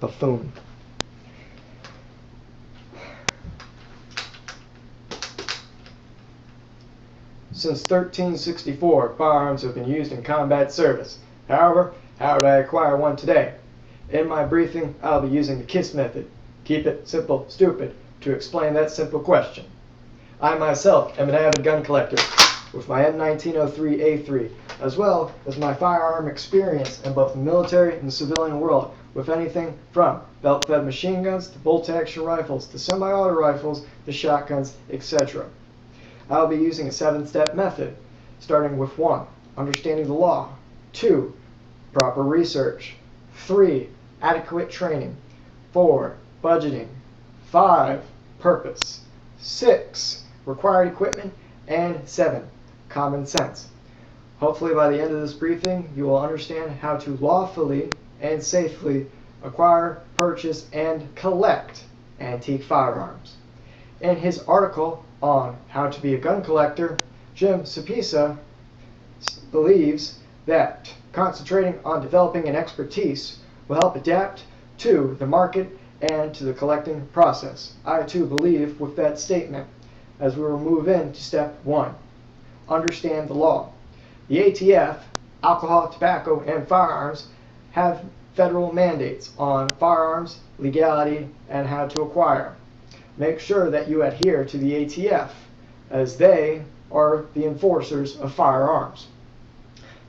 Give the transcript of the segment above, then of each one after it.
buffoon. Since 1364, firearms have been used in combat service. However, how would I acquire one today? In my briefing, I'll be using the KISS method. Keep it simple, stupid, to explain that simple question. I myself am an avid gun collector with my M1903A3, as well as my firearm experience in both the military and civilian world, with anything from belt-fed machine guns to bolt-action rifles to semi-auto rifles to shotguns, etc. I'll be using a 7-step method, starting with 1. Understanding the law. 2. Proper research. 3. Adequate training. 4. Budgeting. 5. Purpose. 6. Required equipment. And 7. Common sense. Hopefully by the end of this briefing, you will understand how to lawfully and safely acquire, purchase, and collect antique firearms. In his article on how to be a gun collector, Jim Sapisa believes that concentrating on developing an expertise will help adapt to the market and to the collecting process. I too believe with that statement, as we will move into step 1. Understand the law. The ATF, alcohol, tobacco, and firearms have federal mandates on firearms, legality, and how to acquire. Make sure that you adhere to the ATF, as they are the enforcers of firearms,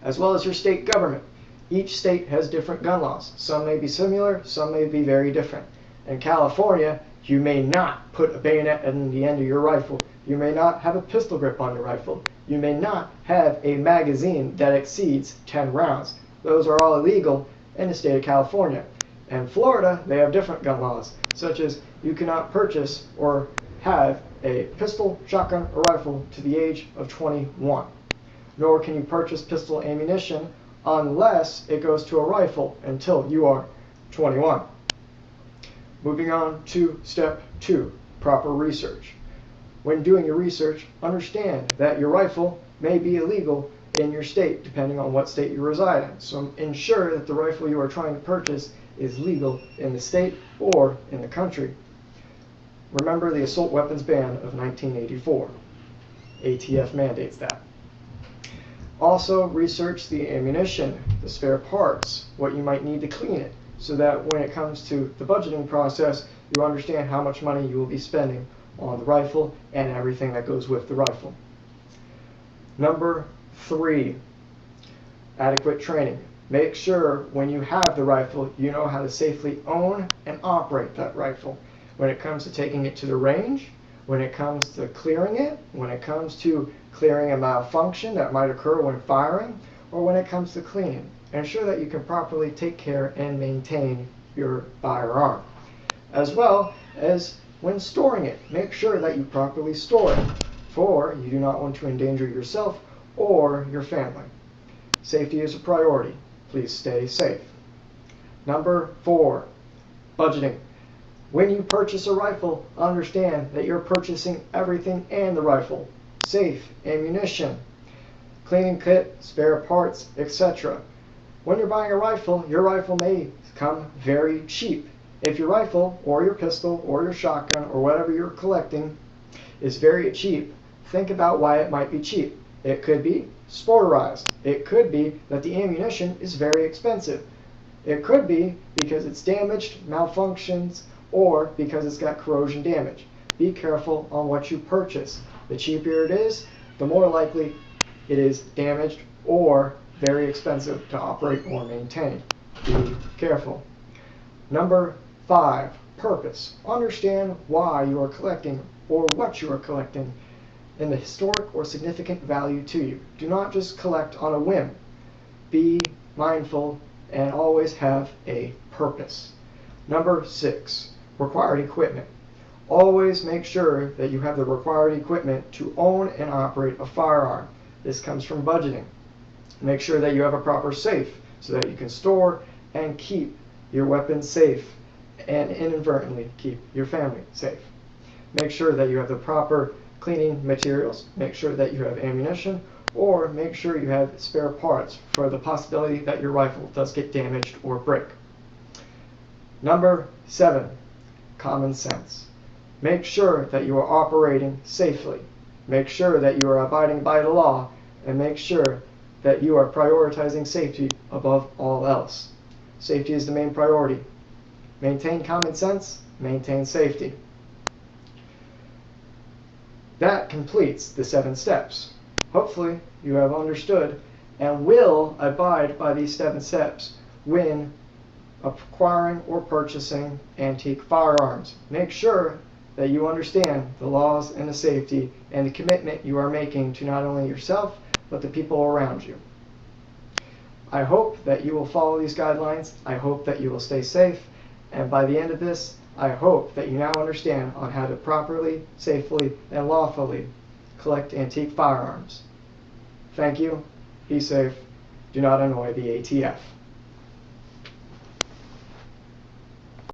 as well as your state government. Each state has different gun laws. Some may be similar, some may be very different. In California, you may not put a bayonet in the end of your rifle. You may not have a pistol grip on your rifle. You may not have a magazine that exceeds 10 rounds. Those are all illegal in the state of California. In Florida, they have different gun laws, such as you cannot purchase or have a pistol, shotgun, or rifle to the age of 21. Nor can you purchase pistol ammunition unless it goes to a rifle until you are 21. Moving on to step 2, proper research. When doing your research, understand that your rifle may be illegal in your state, depending on what state you reside in. So ensure that the rifle you are trying to purchase is legal in the state or in the country. Remember the assault weapons ban of 1984. ATF mandates that. Also research the ammunition, the spare parts, what you might need to clean it, so that when it comes to the budgeting process, you understand how much money you will be spending on the rifle and everything that goes with the rifle. Number 3, adequate training. Make sure when you have the rifle, you know how to safely own and operate that rifle. When it comes to taking it to the range, when it comes to clearing it, when it comes to clearing a malfunction that might occur when firing, or when it comes to cleaning. Ensure that you can properly take care and maintain your firearm. As well as when storing it, make sure that you properly store it, for you do not want to endanger yourself or your family. Safety is a priority. Please stay safe. Number 4, budgeting. When you purchase a rifle, understand that you're purchasing everything and the rifle. Safe, ammunition, cleaning kit, spare parts, etc. When you're buying a rifle, your rifle may come very cheap. If your rifle, or your pistol, or your shotgun, or whatever you're collecting is very cheap, think about why it might be cheap. It could be sporterized. It could be that the ammunition is very expensive. It could be because it's damaged, malfunctions, or because it's got corrosion damage. Be careful on what you purchase. The cheaper it is, the more likely it is damaged or very expensive to operate or maintain. Be careful. Number 5, purpose. Understand why you are collecting or what you are collecting and the historic or significant value to you. Do not just collect on a whim. Be mindful and always have a purpose. Number 6, required equipment. Always make sure that you have the required equipment to own and operate a firearm. This comes from budgeting. Make sure that you have a proper safe so that you can store and keep your weapons safe and inadvertently keep your family safe. Make sure that you have the proper cleaning materials. Make sure that you have ammunition, or make sure you have spare parts for the possibility that your rifle does get damaged or break. Number 7, common sense. Make sure that you are operating safely. Make sure that you are abiding by the law, and make sure that you are prioritizing safety above all else. Safety is the main priority. Maintain common sense, maintain safety. That completes the 7 steps. Hopefully you have understood and will abide by these 7 steps when acquiring or purchasing antique firearms. Make sure that you understand the laws and the safety and the commitment you are making to not only yourself but the people around you. I hope that you will follow these guidelines. I hope that you will stay safe, and by the end of this, I hope that you now understand on how to properly, safely, and lawfully collect antique firearms. Thank you. Be safe. Do not annoy the ATF.